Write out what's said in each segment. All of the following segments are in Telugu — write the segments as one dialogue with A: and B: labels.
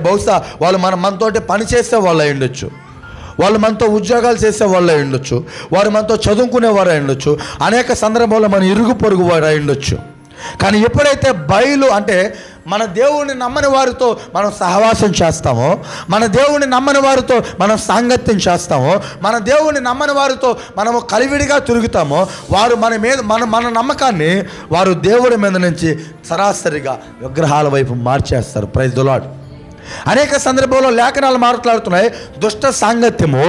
A: బహుశా వాళ్ళు మనతోటి పని చేసే వాళ్ళు అయి ఉండొచ్చు, వాళ్ళు మనతో ఉద్యోగాలు చేసే వాళ్ళు అయి ఉండొచ్చు, వారు మనతో చదువుకునేవారు అయి ఉండొచ్చు, అనేక సందర్భాల్లో మన ఇరుగు పొరుగు వారు అయి ఉండొచ్చు. కానీ ఎప్పుడైతే బయలు అంటే మన దేవుణ్ణి నమ్మని వారితో మనం సహవాసం చేస్తామో, మన దేవుణ్ణి నమ్మని వారితో మనం సాంగత్యం చేస్తామో, మన దేవుణ్ణి నమ్మని వారితో మనము కలివిడిగా తిరుగుతామో, వారు మన మీద మన నమ్మకాన్ని వారు దేవుడి మీద నుంచి సరాసరిగా విగ్రహాల వైపు మార్చేస్తారు. Praise the lord. అనేక సందర్భంలో లేఖనాలు మాట్లాడుతున్నాయి, దుష్ట సాంగత్యము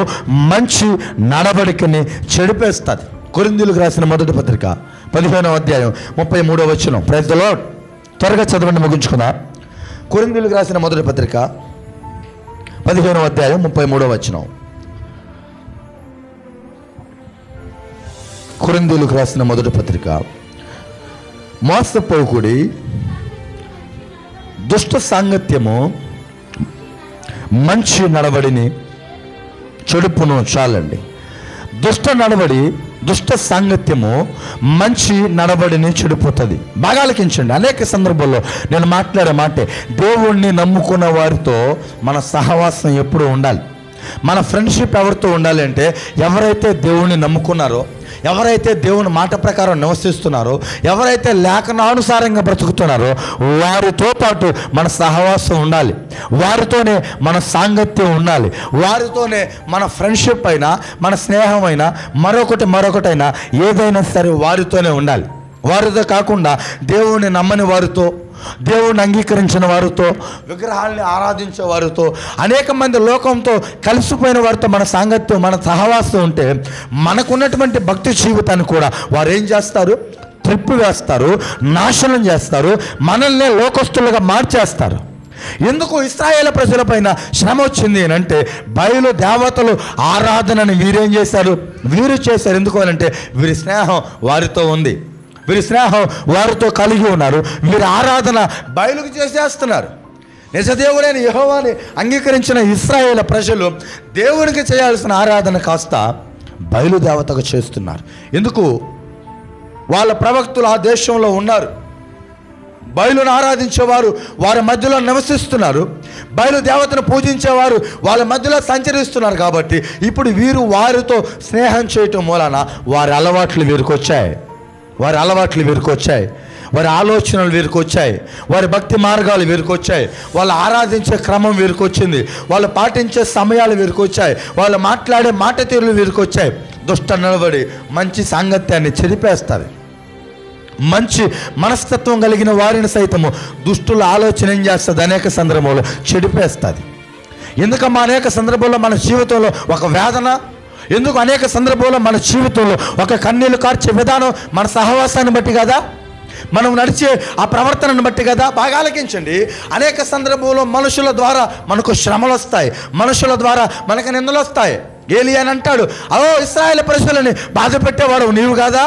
A: మంచి నడవడికని చెడిపేస్తుంది. కొరింథీయులకు రాసిన మొదటి పత్రిక 15వ అధ్యాయం 33వ వచనం. Praise the lord. త్వరగా చదవండి, ముగించుకున్నా. కొరింథీయులకు రాసిన మొదటి పత్రిక 15వ అధ్యాయం 33వ వచనం. కొరింథీయులకు రాసిన మొదటి పత్రిక. మోసపోకుడి, దుష్ట సాంగత్యము మంచి నడవడిని చెడుపును. చాలండి. దుష్ట నడవడి, దుష్ట సాంగత్యము మంచి నడవడిని చెడిపోతుంది. బాగా ఆలకించండి. అనేక సందర్భాల్లో నేను మాట్లాడే మాటే, దేవుణ్ణి నమ్ముకున్న వారితో మన సహవాసం ఎప్పుడూ ఉండాలి. మన ఫ్రెండ్షిప్ ఎవరితో ఉండాలి అంటే, ఎవరైతే దేవుణ్ణి నమ్ముకున్నారో, ఎవరైతే దేవుని మాట ప్రకారం నివసిస్తున్నారో, ఎవరైతే లేఖనానుసారంగా బ్రతుకుతున్నారో వారితో పాటు మన సహవాసం ఉండాలి, వారితోనే మన సాంగత్యం ఉండాలి, వారితోనే మన ఫ్రెండ్షిప్ అయినా, మన స్నేహం అయినా, మరొకటైనా ఏదైనా సరే వారితోనే ఉండాలి. వారితో కాకుండా దేవుణ్ణి నమ్మని వారితో, దేవుణ్ణి అంగీకరించిన వారితో, విగ్రహాల్ని ఆరాధించే వారితో, అనేక మంది లోకంతో కలిసిపోయిన వారితో మన సాంగత్యం, మన సహవాసం ఉంటే మనకున్నటువంటి భక్తి జీవితాన్ని కూడా వారు ఏం చేస్తారు? త్రిప్పి వేస్తారు, నాశనం చేస్తారు, మనల్ని లోకస్తులుగా మార్చేస్తారు. ఎందుకు ఇశ్రాయేలు ప్రజల పైన శ్రమ వచ్చింది అని అంటే, బయలు దేవతలు ఆరాధనని వీరేం చేశారు? వీరు చేశారు. ఎందుకు అని అంటే, వీరి స్నేహం వారితో ఉంది, వీరి స్నేహం వారితో కలిగి ఉన్నారు, వీరి ఆరాధన బయలుకు చేసేస్తున్నారు. నిజదేవుడైన యెహోవాని అంగీకరించిన ఇశ్రాయేలు ప్రజలు దేవునికి చేయాల్సిన ఆరాధన కాస్త బయలుదేవతకు చేస్తున్నారు. ఎందుకు? వాళ్ళ ప్రవక్తులు ఆ దేశంలో ఉన్నారు, బయలును ఆరాధించేవారు వారి మధ్యలో నివసిస్తున్నారు, బయలుదేవతను పూజించేవారు వాళ్ళ మధ్యలో సంచరిస్తున్నారు. కాబట్టి ఇప్పుడు వీరు వారితో స్నేహం చేయటం మూలన వారి అలవాట్లు వీరికి వచ్చాయి, వారి ఆలోచనలు వీరికి వచ్చాయి, వారి భక్తి మార్గాలు వీరికి వచ్చాయి, వాళ్ళు ఆరాధించే క్రమం వీరికి వచ్చింది, వాళ్ళు పాటించే సమయాలు వీరికి వచ్చాయి, వాళ్ళు మాట్లాడే మాట తీరులు వీరికి వచ్చాయి. దుష్ట నడవడి మంచి సాంగత్యాన్ని చెరిపేస్తారు. మంచి మనస్తత్వం కలిగిన వారిని సైతము దుష్టుల ఆలోచన ఏం చేస్తుంది? అనేక సందర్భంలో చెడిపేస్తుంది. ఎందుకమ్మా అనేక సందర్భంలో మన జీవితంలో ఒక వేదన, ఎందుకు అనేక సందర్భంలో మన జీవితంలో ఒక కన్నీళ్లు కార్చే విధానం మన సహవాసాన్ని బట్టి కదా, మనం నడిచే ఆ ప్రవర్తనను బట్టి కదా. బాగా ఆలకించండి. అనేక సందర్భంలో మనుషుల ద్వారా మనకు శ్రమలు వస్తాయి, మనుషుల ద్వారా మనకు నిందలు వస్తాయి. ఏలియా అని అంటాడు, అదో ఇశ్రాయేలు ప్రజలని బాధ పెట్టేవాడు నీవు కాదా,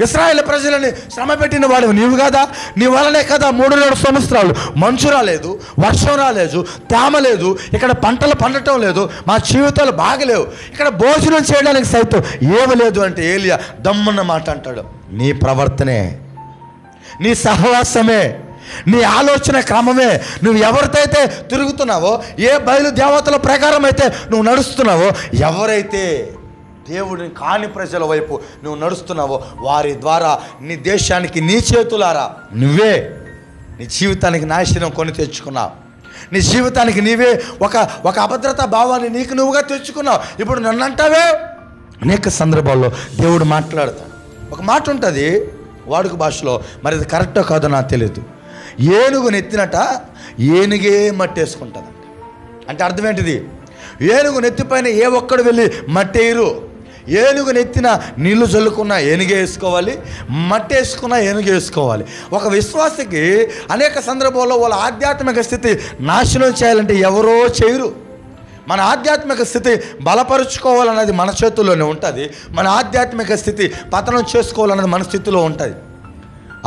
A: ఇశ్రాయేలు ప్రజలని శ్రమ పెట్టిన వాడు నీవు కాదా, నీ వలనే కదా 3 సంవత్సరాలు మంచు రాలేదు, వర్షం రాలేదు, తేమ లేదు, ఇక్కడ పంటలు పండటం లేదు, మా జీవితాలు బాగలేవు, ఇక్కడ భోజనం చేయడానికి సైతం ఏమీ లేదు అంటే ఏలియా దమ్మున్న మాట అంటాడు, నీ ప్రవర్తనే, నీ సహవాసమే, నీ ఆలోచన క్రమమే, నువ్వు ఎవరితో అయితే తిరుగుతున్నావో, ఏ బయలు దేవతల ప్రకారం అయితే నువ్వు నడుస్తున్నావో, ఎవరైతే దేవుడిని కాని ప్రజల వైపు నువ్వు నడుస్తున్నావో వారి ద్వారా నీ దేశానికి నీ చేతులారా నువ్వే నీ జీవితానికి నాశనం కొని తెచ్చుకున్నావు. నీ జీవితానికి నీవే ఒక అభద్రతా భావాన్ని నీకు నువ్వుగా తెచ్చుకున్నావు. ఇప్పుడు నన్ను అంటావే. అనేక సందర్భాల్లో దేవుడు మాట్లాడతాడు. ఒక మాట ఉంటుంది వాడుక భాషలో, మరి అది కరెక్టో కాదో నాకు తెలియదు. ఏనుగు నెత్తినట ఏనుగే మట్టేసుకుంటుందంట. అంటే అర్థం ఏంటిది? ఏనుగు నెత్తిపైన ఏ ఒక్కడు వెళ్ళి మట్టేయరు. ఏనుగు నెత్తిన నీళ్లు చల్లుకున్నా ఏనుగే వేసుకోవాలి, మట్టి వేసుకున్నా ఏనుగే వేసుకోవాలి. ఒక విశ్వాసికి అనేక సందర్భాల్లో వాళ్ళ ఆధ్యాత్మిక స్థితి నాశనం చేయాలంటే ఎవరో చేయరు. మన ఆధ్యాత్మిక స్థితి బలపరుచుకోవాలన్నది మన చేతుల్లోనే ఉంటుంది. మన ఆధ్యాత్మిక స్థితి పతనం చేసుకోవాలన్నది మన స్థితిలో ఉంటుంది.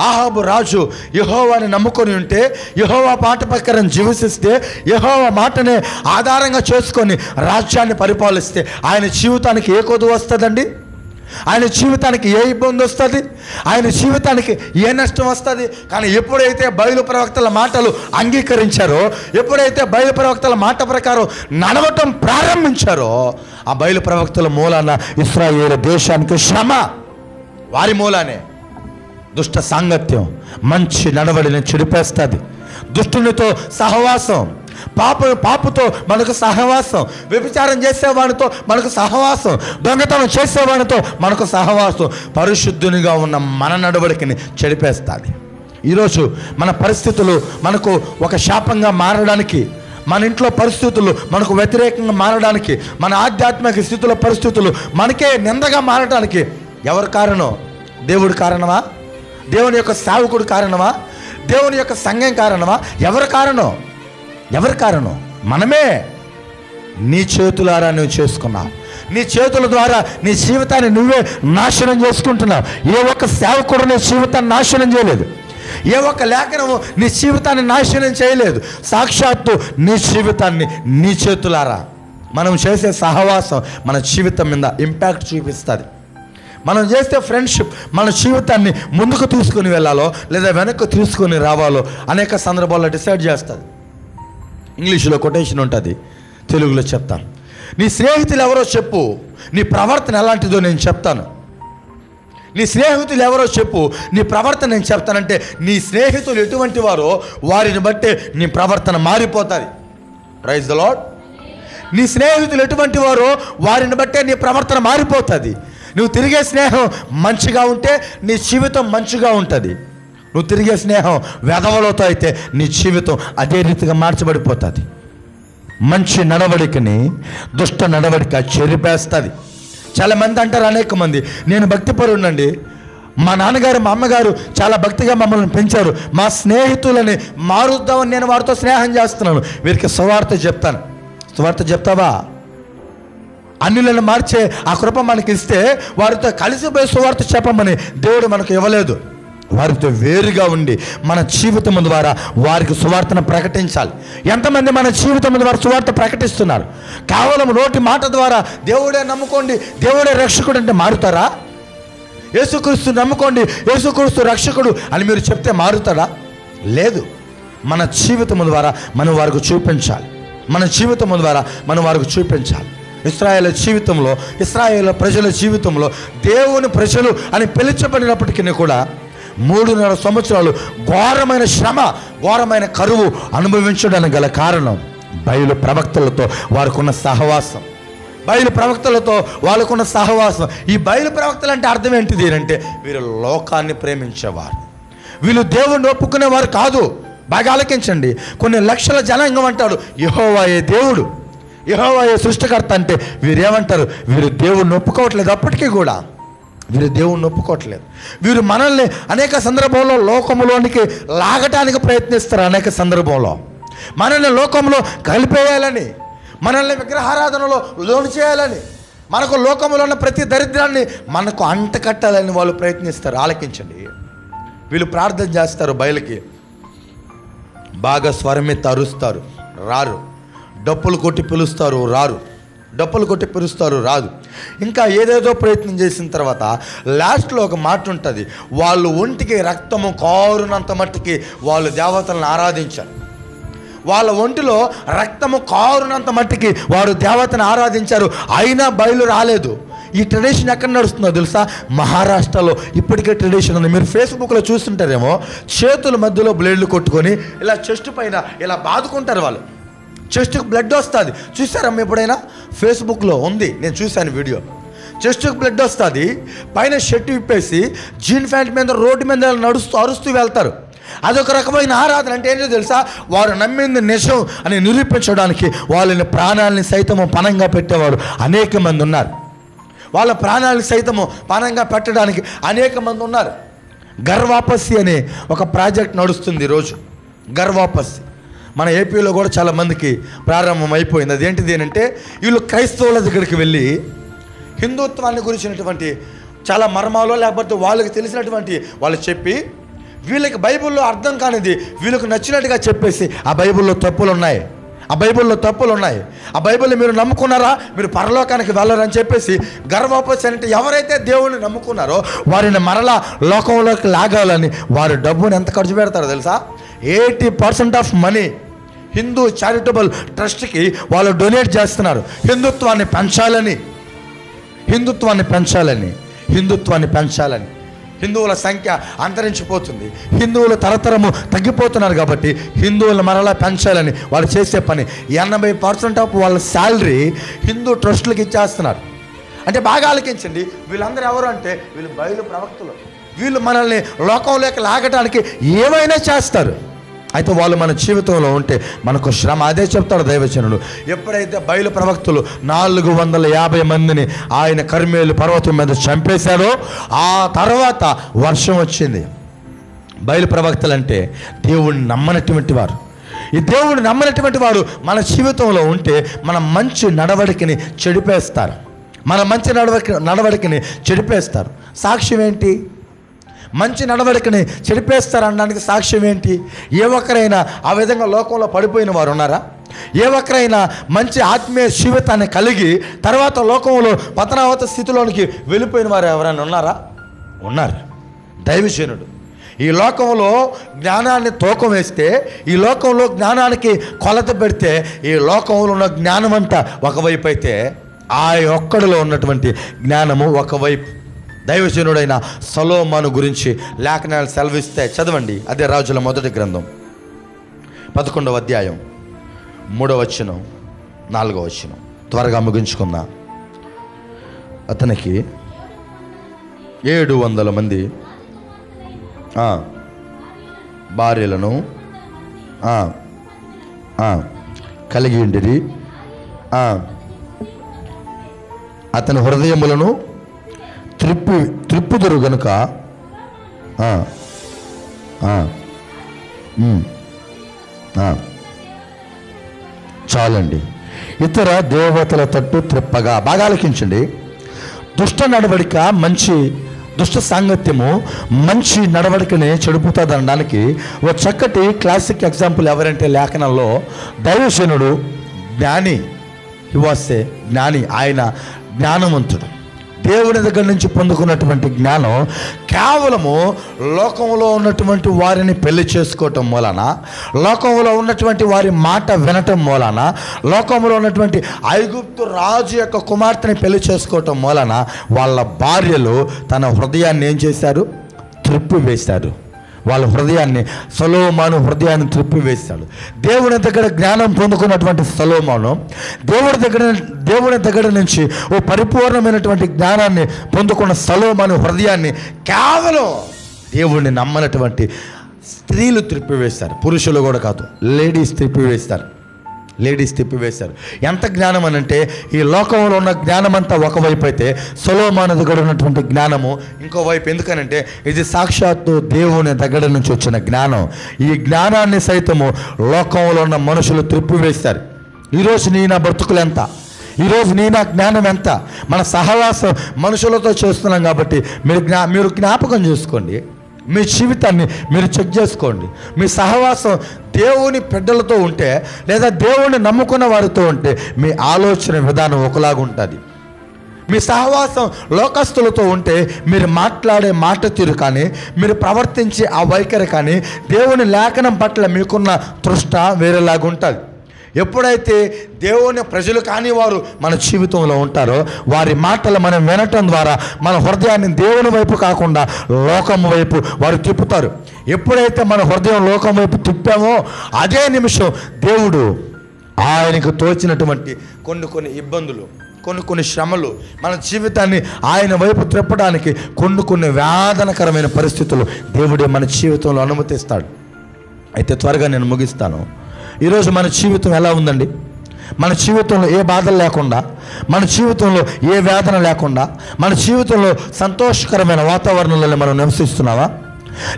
A: ఆహాబు రాజు యెహోవాని నమ్ముకొని ఉంటే, యెహోవా మాట ప్రకారం జీవిస్తే, యెహోవా మాటనే ఆధారంగా చేసుకొని రాజ్యాన్ని పరిపాలిస్తే ఆయన జీవితానికి ఏ కొదువు వస్తుందండి? ఆయన జీవితానికి ఏ ఇబ్బంది వస్తుంది, ఆయన జీవితానికి ఏ నష్టం వస్తుంది. కానీ ఎప్పుడైతే బయలు ప్రవక్తల మాటలు అంగీకరించారో, ఎప్పుడైతే బయలు ప్రవక్తల మాట ప్రకారం నడవటం ప్రారంభించారో, ఆ బయలు ప్రవక్తల మూలాన ఇశ్రాయేలు దేశానికి శ్రమ, వారి మూలానే దుష్ట సాంగత్యం మంచి నడవడిని చెడిపేస్తుంది. దుష్టునితో సహవాసం, పాపుతో మనకు సహవాసం, వ్యభిచారం చేసేవాడితో మనకు సహవాసం, దొంగతనం చేసేవాడితో మనకు సహవాసం పరిశుద్ధునిగా ఉన్న మన నడవడికని చెడిపేస్తుంది. ఈరోజు మన పరిస్థితులు మనకు ఒక శాపంగా మారడానికి, మన ఇంట్లో పరిస్థితులు మనకు వ్యతిరేకంగా మారడానికి, మన ఆధ్యాత్మిక స్థితుల పరిస్థితులు మనకే నిందగా మారడానికి ఎవరు కారణం? దేవుడు కారణమా? దేవుని యొక్క సేవకుడు కారణమా? దేవుని యొక్క సంఘం కారణమా? ఎవరు కారణం? ఎవరి కారణం? మనమే. నీ చేతులారా నువ్వు చేసుకున్నావు. నీ చేతుల ద్వారా నీ జీవితాన్ని నువ్వే నాశనం చేసుకుంటున్నావు. ఏ ఒక్క సేవకుడు నీ జీవితాన్ని నాశనం చేయలేదు. ఏ ఒక్క లేఖనము నీ జీవితాన్ని నాశనం చేయలేదు. సాక్షాత్తు నీ జీవితాన్ని నీ చేతులారా మనం చేసే సహవాసం మన జీవితం మీద ఇంపాక్ట్ చూపిస్తుంది. మనం చేస్తే ఫ్రెండ్షిప్ మన జీవితాన్ని ముందుకు తీసుకుని వెళ్ళాలో లేదా వెనక్కి తీసుకొని రావాలో అనేక సందర్భాల్లో డిసైడ్ చేస్తుంది. ఇంగ్లీష్లో కొటేషన్ ఉంటుంది, తెలుగులో చెప్తాను. నీ స్నేహితులు ఎవరో చెప్పు, నీ ప్రవర్తన ఎలాంటిదో నేను చెప్తాను. నీ స్నేహితులు ఎవరో చెప్పు, నీ ప్రవర్తన నేను చెప్తానంటే నీ స్నేహితులు ఎటువంటి వారో వారిని బట్టే నీ ప్రవర్తన మారిపోతుంది. Praise the Lord. నీ స్నేహితులు ఎటువంటి వారో వారిని బట్టే నీ ప్రవర్తన మారిపోతుంది. నువ్వు తిరిగే స్నేహం మంచిగా ఉంటే నీ జీవితం మంచిగా ఉంటుంది. నువ్వు తిరిగే స్నేహం వెధవలతో అయితే నీ జీవితం అదే రీతిగా మార్చబడిపోతుంది. మంచి నడవడికని దుష్ట నడవడిక చెరిపేస్తుంది. చాలామంది అంటారు, అనేక మంది, నేను భక్తిపరుడండి, మా నాన్నగారు మా అమ్మగారు చాలా భక్తిగా మమ్మల్ని పెంచారు, మా స్నేహితులని మారుద్దామని నేను వారితో స్నేహం చేస్తున్నాను, వీరికి సువార్త చెప్తాను. సువార్త చెప్తావా? అన్యులను మార్చే ఆ కృప మనకి ఇస్తే వారితో కలిసిపోయి సువార్త చెప్పమని దేవుడు మనకు ఇవ్వలేదు. వారితో వేరుగా ఉండి మన జీవితం ద్వారా వారికి సువార్తను ప్రకటించాలి. ఎంతమంది మన జీవితం ద్వారా సువార్త ప్రకటిస్తున్నారు? కేవలం నోటి మాట ద్వారా దేవుడే నమ్ముకోండి, దేవుడే రక్షకుడు అంటే మారుతారా? యేసుక్రీస్తు నమ్ముకోండి, యేసుక్రీస్తు రక్షకుడు అని మీరు చెప్తే మారుతాడా? లేదు. మన జీవితం ద్వారా మనం వారికి చూపించాలి. మన జీవితం ద్వారా మనం వారికి చూపించాలి. ఇశ్రాయేలు జీవితంలో, ఇశ్రాయేలు ప్రజల జీవితంలో దేవుని ప్రజలు అని పిలిచబడినప్పటికీ కూడా 3.5 సంవత్సరాలు ఘోరమైన శ్రమ, ఘోరమైన కరువు అనుభవించడానికి గల కారణం బయలు ప్రవక్తలతో వారికున్న సహవాసం. బయలు ప్రవక్తలతో వాళ్ళకున్న సహవాసం. ఈ బయలు ప్రవక్తలు అంటే అర్థం ఏంటిది అంటే వీరు లోకాన్ని ప్రేమించేవారు, వీళ్ళు దేవుణ్ణి ఒప్పుకునేవారు కాదు. బాగా ఆలకించండి. కొన్ని లక్షల జనాంగం అంటాడు యెహోవాయే దేవుడు, యెహోవాయే సృష్టికర్త అంటే వీరేమంటారు? వీరు దేవుణ్ణి ఒప్పుకోవట్లేదు. అప్పటికీ కూడా వీరు దేవుణ్ణి ఒప్పుకోవట్లేదు. వీరు మనల్ని అనేక సందర్భంలో లోకములోనికి లాగటానికి ప్రయత్నిస్తారు. అనేక సందర్భంలో మనల్ని లోకంలో కలిపేయాలని, మనల్ని విగ్రహారాధనలో లోను చేయాలని, మనకు లోకంలో ఉన్న ప్రతి దరిద్రాన్ని మనకు అంటకట్టాలని వాళ్ళు ప్రయత్నిస్తారు. ఆలకించండి. వీళ్ళు ప్రార్థన చేస్తారు, బయలుకి బాగా స్వరమెత్తి అరుస్తారు, రారు. డప్పులు కొట్టి పిలుస్తారు, రారు. డప్పులు కొట్టి పిలుస్తారు, రాదు. ఇంకా ఏదేదో ప్రయత్నం చేసిన తర్వాత లాస్ట్లో ఒక మాట ఉంటుంది, వాళ్ళు ఒంటికి రక్తము కారునంత మట్టికి వాళ్ళు దేవతలను ఆరాధించారు. వాళ్ళ ఒంటిలో రక్తము కారునంత మట్టికి వారు దేవతను ఆరాధించారు. అయినా బయలు రాలేదు. ఈ ట్రెడిషన్ ఎక్కడ నడుస్తుందో తెలుసా? మహారాష్ట్రలో ఇప్పటికే ట్రెడిషన్ ఉంది. మీరు ఫేస్బుక్లో చూస్తుంటారేమో, చేతుల మధ్యలో బ్లేడ్లు కొట్టుకొని ఇలా చెస్ట్ పైన ఇలా బాదుకుంటారు వాళ్ళు. చెస్ట్కి బ్లడ్ వస్తుంది. చూసారమ్మా ఎప్పుడైనా? ఫేస్బుక్లో ఉంది, నేను చూశాను వీడియో. చెస్ట్కి బ్లడ్ వస్తుంది, పైన షర్ట్ విప్పేసి జీన్ ప్యాంట్ మీద రోడ్డు మీద నడుస్తూ అరుస్తూ వెళ్తారు. అదొక రకమైన ఆరాధన. అంటే ఏంటో తెలుసా? వారు నమ్మింది నిజం అని నిరూపించడానికి వాళ్ళని ప్రాణాలని సైతము పణంగా పెట్టేవారు అనేక మంది ఉన్నారు. వాళ్ళ ప్రాణాలను సైతము పణంగా పెట్టడానికి అనేక మంది ఉన్నారు. గర్వాపసి అనే ఒక ప్రాజెక్ట్ నడుస్తుంది ఈరోజు. గర్వాపసి మన ఏపీలో కూడా చాలామందికి ప్రారంభం అయిపోయింది. అదేంటిది అంటే వీళ్ళు క్రైస్తవుల దగ్గరికి వెళ్ళి హిందుత్వాన్ని గురించినటువంటి చాలా మర్మాలు, లేకపోతే వాళ్ళకి తెలిసినటువంటి వాళ్ళు చెప్పి వీళ్ళకి బైబిల్లో అర్థం కానిది వీళ్ళకి నచ్చినట్టుగా చెప్పేసి ఆ బైబిల్లో తప్పులు ఉన్నాయి, ఆ బైబిల్లో తప్పులు ఉన్నాయి. ఆ బైబిల్ని మీరు నమ్ముకున్నారా, మీరు పరలోకానికి వెళ్ళరని చెప్పేసి గర్వపరిచి ఎవరైతే దేవుణ్ణి నమ్ముకున్నారో వారిని మరలా లోకంలోకి లాగాలని వారు డబ్బుని ఎంత ఖర్చు పెడతారో తెలుసా? 80% ఆఫ్ మనీ హిందూ చారిటబుల్ ట్రస్ట్కి వాళ్ళు డొనేట్ చేస్తున్నారు. హిందుత్వాన్ని పెంచాలని. హిందువుల సంఖ్య అంతరించిపోతుంది. హిందువులు తరతరము తగ్గిపోతున్నారు కాబట్టి హిందువులు మరలా పెంచాలని వాళ్ళు చేసే పని 80% ఆఫ్ వాళ్ళ శాలరీ హిందూ ట్రస్టులకు ఇచ్చేస్తున్నారు. అంటే బాగా ఆలోచించండి, వీళ్ళందరూ ఎవరు అంటే వీళ్ళు బయలు ప్రవక్తలు. వీళ్ళు మనల్ని లోకంలోకి లాగడానికి ఏమైనా చేస్తారు. అయితే వాళ్ళు మన జీవితంలో ఉంటే మనకు శ్రమ. అదే చెప్తాడు దైవజనుడు. ఎప్పుడైతే బయలు ప్రవక్తలు 450 మందిని ఆయన కర్మేలు పర్వతం మీద చంపేశారో ఆ తర్వాత వర్షం వచ్చింది. బయలు ప్రవక్తలు అంటే దేవుణ్ణి నమ్మనటువంటి వారు. ఈ దేవుణ్ణి నమ్మనటువంటి వారు మన జీవితంలో ఉంటే మన మంచి నడవడికని చెడిపేస్తారు. సాక్ష్యం ఏంటి? మంచి నడవడికని చెడిపేస్తారనడానికి సాక్ష్యం ఏంటి? ఏ ఒక్కరైనా ఆ విధంగా లోకంలో పడిపోయిన వారు ఉన్నారా? ఏ ఒక్కరైనా మంచి ఆత్మీయ జీవితాన్ని కలిగి తర్వాత లోకంలో పతనావత స్థితిలోనికి వెళ్ళిపోయిన వారు ఎవరైనా ఉన్నారా? ఉన్నారు. దైవజనుడు ఈ లోకంలో జ్ఞానాన్ని తూకం వేస్తే, ఈ లోకంలో జ్ఞానానికి కొలత పెడితే, ఈ లోకంలో ఉన్న జ్ఞానం అంతా ఒకవైపు అయితే ఆ ఒక్కడిలో ఉన్నటువంటి జ్ఞానము ఒకవైపు. దైవజనుడైన సొలొమోను గురించి లేఖనాలు సెలవిస్తే చదవండి. అదే రాజుల మొదటి గ్రంథం 11వ అధ్యాయం 3వ వచనం 4వ వచనం. త్వరగా ముగించుకుందాం. అతనికి 700 మంది భార్యలను కలిగి ఉండిరి. అతని హృదయములను త్రిప్పుదురు గనుక చాలండి. ఇతర దేవతల తట్టు త్రిప్పగా. బాగా ఆలోచించండి. దుష్ట నడవడిక దుష్ట సాంగత్యము మంచి నడవడికని చెడుపుతుంది అనడానికి ఒక చక్కటి క్లాసిక్ ఎగ్జాంపుల్ ఎవరంటే లేఖనంలో దైవజనుడు జ్ఞాని. జ్ఞాని, ఆయన జ్ఞానవంతుడు. దేవుని దగ్గర నుంచి పొందుకున్నటువంటి జ్ఞానం కేవలము లోకంలో ఉన్నటువంటి వారిని పెళ్లి చేసుకోవటం మూలాన, లోకంలో ఉన్నటువంటి వారి మాట వినటం మూలాన, లోకంలో ఉన్నటువంటి ఐగుప్తు రాజు యొక్క కుమార్తెని పెళ్లి చేసుకోవటం మూలాన వాళ్ళ భార్యలు తన హృదయాన్ని ఏం చేశారు? త్రిప్పివేశారు. వాళ్ళ హృదయాన్ని, సొలొమోను హృదయాన్ని త్రిప్పివేశాడు. దేవుని దగ్గర జ్ఞానం పొందుకున్నటువంటి సొలొమోను దేవుని దగ్గర నుంచి ఓ పరిపూర్ణమైనటువంటి జ్ఞానాన్ని పొందుకున్న సొలొమోను హృదయాన్ని కేవలం దేవుణ్ణి నమ్మనటువంటి స్త్రీలు త్రిప్పివేశారు. పురుషులు కూడా కాదు, లేడీస్ త్రిప్పివేశారు. ఎంత జ్ఞానం అనంటే ఈ లోకంలో ఉన్న జ్ఞానం అంతా ఒకవైపు అయితే సొలొమోను దగ్గర ఉన్నటువంటి జ్ఞానము ఇంకోవైపు. ఎందుకనంటే ఇది సాక్షాత్తు దేవుని దగ్గర నుంచి వచ్చిన జ్ఞానం. ఈ జ్ఞానాన్ని సైతము లోకంలో ఉన్న మనుషులు త్రిప్పివేశారు. ఈరోజు నీ నా బ్రతుకులు ఎంత? ఈరోజు నీ నా జ్ఞానం ఎంత? మన సహవాసం మనుషులతో చేస్తున్నాం కాబట్టి మీరు జ్ఞాపకం చేసుకోండి. మీ జీవితాన్ని మీరు చెక్ చేసుకోండి. మీ సహవాసం దేవుని బిడ్డలతో ఉంటే లేదా దేవుని నమ్ముకున్న వారితో ఉంటే మీ ఆలోచన విధానం ఒకలాగా ఉంటుంది. మీ సహవాసం లోకస్తులతో ఉంటే మీరు మాట్లాడే మాట తీరు కానీ, మీరు ప్రవర్తించే ఆ వైఖరి కానీ, దేవుని లేఖనం పట్ల మీకున్న తృష్ట వేరేలాగా ఉంటుంది. ఎప్పుడైతే దేవుని ప్రజలు కాని వారు మన జీవితంలో ఉంటారో వారి మాటలు మనం వినటం ద్వారా మన హృదయాన్ని దేవుని వైపు కాకుండా లోకం వైపు వారు తిప్పుతారు. ఎప్పుడైతే మన హృదయం లోకం వైపు తిప్పామో అదే నిమిషం దేవుడు ఆయనకు తోచినటువంటి కొన్ని ఇబ్బందులు, కొన్ని శ్రమలు, మన జీవితాన్ని ఆయన వైపు త్రిప్పడానికి కొన్ని వేదనకరమైన పరిస్థితులు దేవుడే మన జీవితంలో అనుమతిస్తాడు. అయితే త్వరగా నేను ముగిస్తాను. ఈరోజు మన జీవితం ఎలా ఉందండి? మన జీవితంలో ఏ బాధలు లేకుండా, మన జీవితంలో ఏ వేదన లేకుండా, మన జీవితంలో సంతోషకరమైన వాతావరణంలో మనం నివసిస్తున్నావా?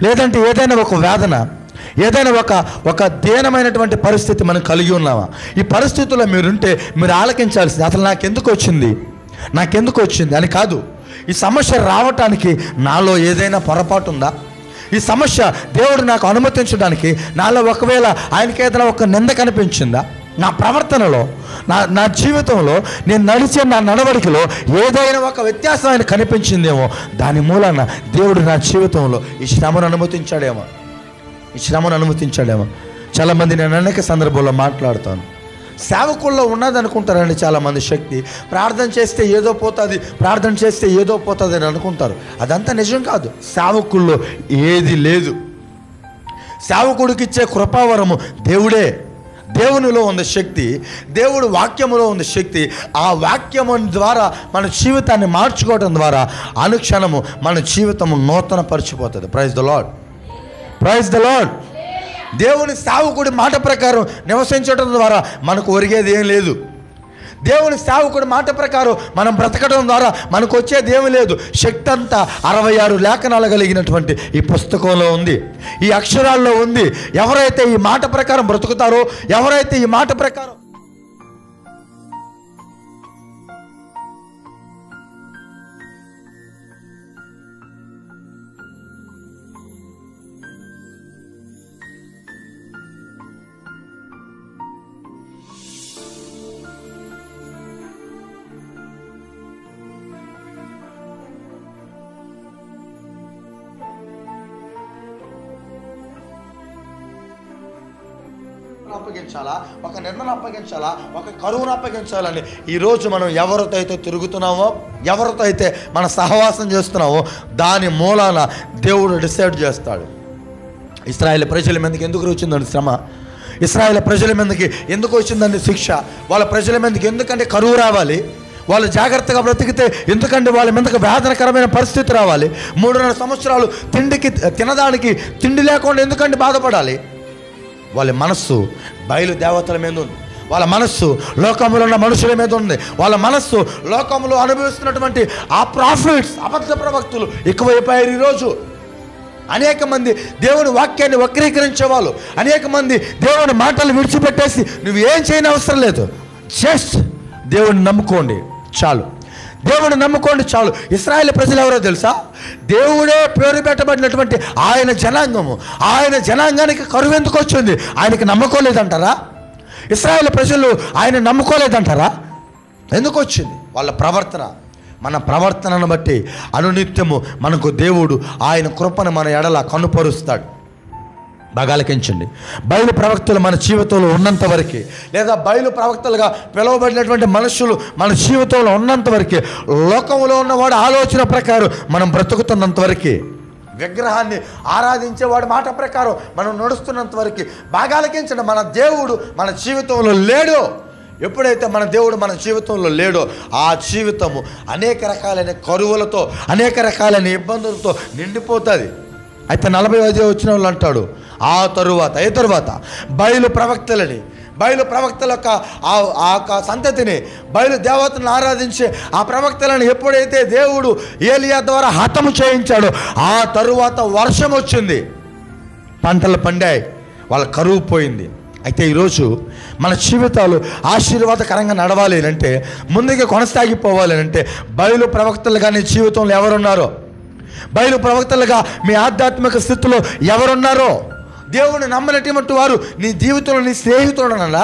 A: లేదంటే ఏదైనా ఒక వేదన, ఏదైనా ఒక దీనమైనటువంటి పరిస్థితి మనం కలిగి ఉన్నామా? ఈ పరిస్థితుల్లో మీరుంటే మీరు ఆలకించాల్సింది అసలు నాకెందుకు వచ్చింది అని కాదు. ఈ సమస్య రావటానికి నాలో ఏదైనా పొరపాటు ఉందా? ఈ సమస్య దేవుడు నాకు అనుమతించడానికి నాలో ఒకవేళ ఆయనకి ఏదైనా ఒక నింద కనిపించిందా? నా ప్రవర్తనలో, నా జీవితంలో, నేను నడిచే నా నడవడికలో ఏదైనా ఒక వ్యత్యాసం ఆయన కనిపించిందేమో, దాని మూలాన దేవుడు నా జీవితంలో ఈ శ్రమను అనుమతించాడేమో. చాలామంది నేను అనేక సందర్భాల్లో మాట్లాడుతాను, సేవకుల్లో ఉన్నదనుకుంటారండి చాలామంది శక్తి. ప్రార్థన చేస్తే ఏదో పోతుంది అని అనుకుంటారు. అదంతా నిజం కాదు. సేవకుల్లో ఏది లేదు. సేవకుడికి ఇచ్చే కృపావరము దేవుడే. దేవునిలో ఉంది శక్తి, దేవుడు వాక్యములో ఉంది శక్తి. ఆ వాక్యము ద్వారా మన జీవితాన్ని మార్చుకోవడం ద్వారా అనుక్షణము మన జీవితము నూతన పరిచిపోతుంది. Praise the lord. దేవుని సేవకుడి మాట ప్రకారం నివసించడం ద్వారా మనకు ఒరిగేది ఏం లేదు. దేవుని సేవకుడి మాట ప్రకారం మనం బ్రతకడం ద్వారా మనకు వచ్చేది ఏమీ లేదు. శక్తి అంతా 66 లేఖనాలు కలిగినటువంటి ఈ పుస్తకంలో ఉంది, ఈ అక్షరాల్లో ఉంది. ఎవరైతే ఈ మాట ప్రకారం బ్రతుకుతారో, ఎవరైతే ఈ మాట ప్రకారం అప్పగించాలా, ఒక నిర్ణయం అప్పగించాలా, ఒక కరువును అప్పగించాలని ఈరోజు మనం ఎవరితో అయితే తిరుగుతున్నామో, ఎవరితో అయితే మన సహవాసం చేస్తున్నామో దాని మూలాన దేవుడు డిసైడ్ చేస్తాడు. ఇశ్రాయేలు ప్రజల మీదకి ఎందుకు వచ్చిందండి శ్రమ? ఇశ్రాయేలు ప్రజల మీదకి ఎందుకు వచ్చిందండి శిక్ష? వాళ్ళ ప్రజల మీదకి ఎందుకంటే కరువు రావాలి? వాళ్ళు జాగ్రత్తగా బ్రతికితే ఎందుకంటే వాళ్ళ మీదకి వేదనకరమైన పరిస్థితి రావాలి? 3.5 సంవత్సరాలు తినడానికి తిండి లేకుండా ఎందుకంటే బాధపడాలి? వాళ్ళ మనస్సు బయలుదేవతల మీద ఉంది, వాళ్ళ మనస్సు లోకంలో ఉన్న మనుషుల మీద ఉంది, వాళ్ళ మనస్సు లోకంలో అనుభవిస్తున్నటువంటి ఆ ప్రాఫిట్స్, అబద్ధ ప్రవక్తులు ఎక్కువైపోయారు. ఈరోజు అనేక మంది దేవుని వాక్యాన్ని వక్రీకరించే వాళ్ళు, అనేక మంది దేవుని మాటలు విడిచిపెట్టేసి నువ్వు ఏం చేయని అవసరం లేదు, జస్ట్ దేవుని నమ్ముకోండి చాలు, దేవుని నమ్ముకోండి చాలు. ఇశ్రాయేలు ప్రజలు ఎవరో తెలుసా? దేవుడే పేరు పెట్టబడినటువంటి ఆయన జనాంగము. ఆయన జనాంగానికి కరువు ఎందుకు వచ్చింది? ఆయనకి నమ్ముకోలేదంటారా? ఇశ్రాయేలు ప్రజలు ఆయన నమ్ముకోలేదంటారా? ఎందుకు వచ్చింది? వాళ్ళ ప్రవర్తన. మన ప్రవర్తనను బట్టి అనునిత్యము మనకు దేవుడు ఆయన కృపను మన ఎడల కనుపరుస్తాడు. బాగా ఆలకించండి. బయలు ప్రవక్తలు మన జీవితంలో ఉన్నంత వరకే, లేదా బయలు ప్రవక్తలుగా పిలువబడినటువంటి మనుషులు మన జీవితంలో ఉన్నంత వరకే, లోకంలో ఉన్నవాడు ఆలోచన ప్రకారం మనం బ్రతుకుతున్నంత వరకే, విగ్రహాన్ని ఆరాధించేవాడు మాట ప్రకారం మనం నడుస్తున్నంత వరకు. బాగా ఆలకించండి. మన దేవుడు మన జీవితంలో లేడు. ఎప్పుడైతే మన దేవుడు మన జీవితంలో లేడో ఆ జీవితము అనేక రకాలైన కరువులతో, అనేక రకాలైన ఇబ్బందులతో నిండిపోతుంది. అయితే 45వ వచనంలో అంటాడు, ఆ తరువాత బయలు ప్రవక్తల యొక్క సంతతిని, బయలు దేవతలను ఆరాధించే ఆ ప్రవక్తలను ఎప్పుడైతే దేవుడు ఏలియా ద్వారా హతము చేయించాడో ఆ తరువాత వర్షం వచ్చింది, పంటలు పండాయి, వాళ్ళ కరువు పోయింది. అయితే ఈరోజు మన జీవితాలు ఆశీర్వాదకరంగా నడవాలి అంటే, ముందుగా కొనసాగిపోవాలి అంటే, బయలు ప్రవక్తలుగా నీ జీవితంలో ఎవరున్నారో, బయలు ప్రవక్తలుగా మీ ఆధ్యాత్మిక స్థితిలో ఎవరున్నారో, దేవుని నమ్మనటువంటి వారు నీ జీవితంలో నీ స్నేహితులు ఉన్నారా,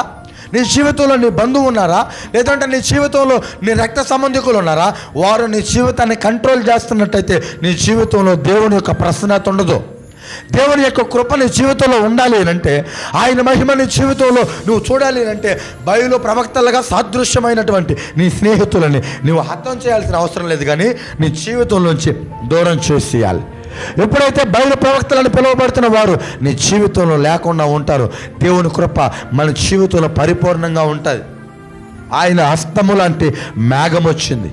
A: నీ జీవితంలో నీ బంధువు ఉన్నారా, లేదంటే నీ జీవితంలో నీ రక్త సంబంధికులు ఉన్నారా, వారు నీ జీవితాన్ని కంట్రోల్ చేస్తున్నట్టయితే నీ జీవితంలో దేవుని యొక్క ప్రసన్నత ఉండదు. దేవుని యొక్క కృప నీ జీవితంలో ఉండాలి అంటే, ఆయన మహిమ నీ జీవితంలో నువ్వు చూడాలి అంటే, బయలు ప్రవక్తలుగా సాదృశ్యమైనటువంటి నీ స్నేహితులని నువ్వు హతం చేయాల్సిన అవసరం లేదు, కానీ నీ జీవితంలోంచి దూరం చేసేయాలి. ఎప్పుడైతే బయలు ప్రవక్తలను పిలువబడుతున్న వారు నీ జీవితంలో లేకుండా ఉంటారో దేవుని కృప మన జీవితంలో పరిపూర్ణంగా ఉంటుంది. ఆయన హస్తము లాంటి మేఘం వచ్చింది,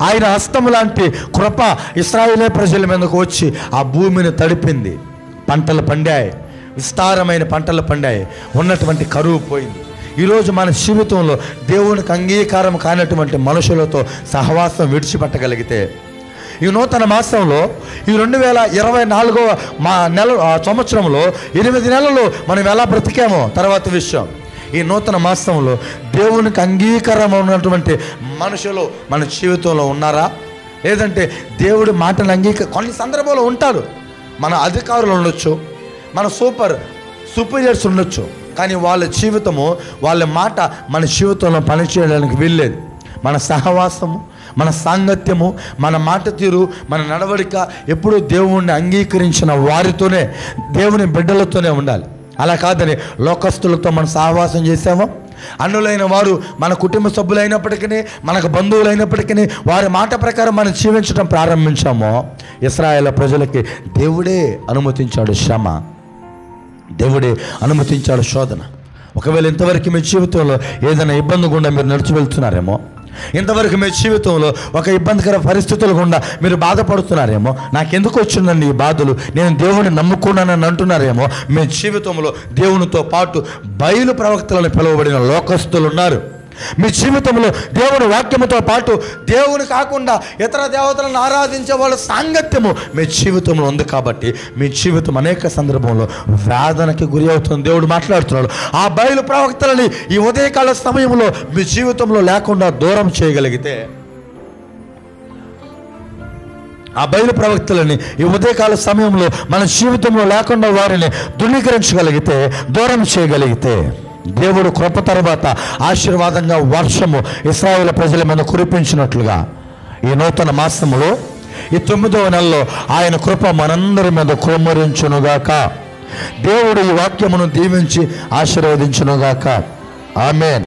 A: ఆయన హస్తము లాంటి కృప ఇశ్రాయేలు ప్రజల మీదకు వచ్చి ఆ భూమిని తడిపింది. పంటలు పండాయి, విస్తారమైన పంటలు పండాయి, ఉన్నటువంటి కరువు పోయింది. ఈరోజు మన జీవితంలో దేవునికి అంగీకారం కానటువంటి మనుషులతో సహవాసం విడిచిపెట్టగలిగితే, ఈ నూతన మాసంలో ఈ 2024వ సంవత్సరంలో 8 నెలలు మనం ఎలా బ్రతికామో తర్వాత విషయం. ఈ నూతన మాసంలో దేవునికి అంగీకారం ఉన్నటువంటి మనుషులు మన జీవితంలో ఉన్నారా? లేదంటే దేవుడి మాటను కొన్ని సందర్భాల్లో ఉంటాడు. మన అధికారులు ఉండొచ్చు, మన సూపీరియర్స్ ఉండొచ్చు, కానీ వాళ్ళ జీవితము, వాళ్ళ మాట మన జీవితంలో పనిచేయడానికి వీల్లేదు. మన సహవాసము, మన సాంగత్యము, మన మాట తీరు, మన నడవడిక ఎప్పుడూ దేవుణ్ణి అంగీకరించిన వారితోనే, దేవుని బిడ్డలతోనే ఉండాలి. అలా కాదని లోకస్తులతో మనం సహవాసం చేసామో, అన్నులైన వారు మన కుటుంబ సభ్యులైనప్పటికీ, మనకు బంధువులైనప్పటికీ వారి మాట ప్రకారం మనం జీవించడం ప్రారంభించామో, ఇశ్రాయేలు ప్రజలకి దేవుడే అనుమతించాడు శ్రమ, దేవుడే అనుమతించాడు శోధన. ఒకవేళ ఇంతవరకు మీ జీవితంలో ఏదైనా ఇబ్బంది గుండా మీరు నడిచి వెళ్తున్నారేమో, ఇంతవరకు మీ జీవితంలో ఒక ఇబ్బందికర పరిస్థితుల గుండా మీరు బాధపడుతున్నారేమో, నాకెందుకు వచ్చిందండి ఈ బాధలు, నేను దేవుని నమ్ముకున్నానని అంటున్నారేమో, మీ జీవితంలో దేవునితో పాటు బయలు ప్రవక్తలను పిలువబడిన లోకస్తులు ఉన్నారు. మీ జీవితంలో దేవుని వాక్యముతో పాటు దేవుని కాకుండా ఇతర దేవతలను ఆరాధించే వాళ్ళ సాంగత్యము మీ జీవితంలో ఉంది. కాబట్టి మీ జీవితం అనేక సందర్భంలో వేదనకి గురి అవుతుంది. దేవుడు మాట్లాడుతున్నాడు, ఆ బయలు ప్రవక్తలని ఈ ఉదయకాల సమయంలో మీ జీవితంలో లేకుండా దూరం చేయగలిగితే, ఆ బయలు ప్రవక్తలని ఈ ఉదయకాల సమయంలో మన జీవితంలో లేకుండా వారిని ధృవీకరించగలిగితే, దూరం చేయగలిగితే, దేవుడు కృప తర్వాత ఆశీర్వాదంగా వర్షము ఇశ్రాయేలు ప్రజల మీద కురిపించినట్లుగా ఈ నూతన మాసములో, ఈ 9వ నెలలో ఆయన కృప మనందరి మీద కుమ్మరించునుగాక. దేవుడు ఈ వాక్యమును దీవించి ఆశీర్వదించునుగాక. ఆమేన్.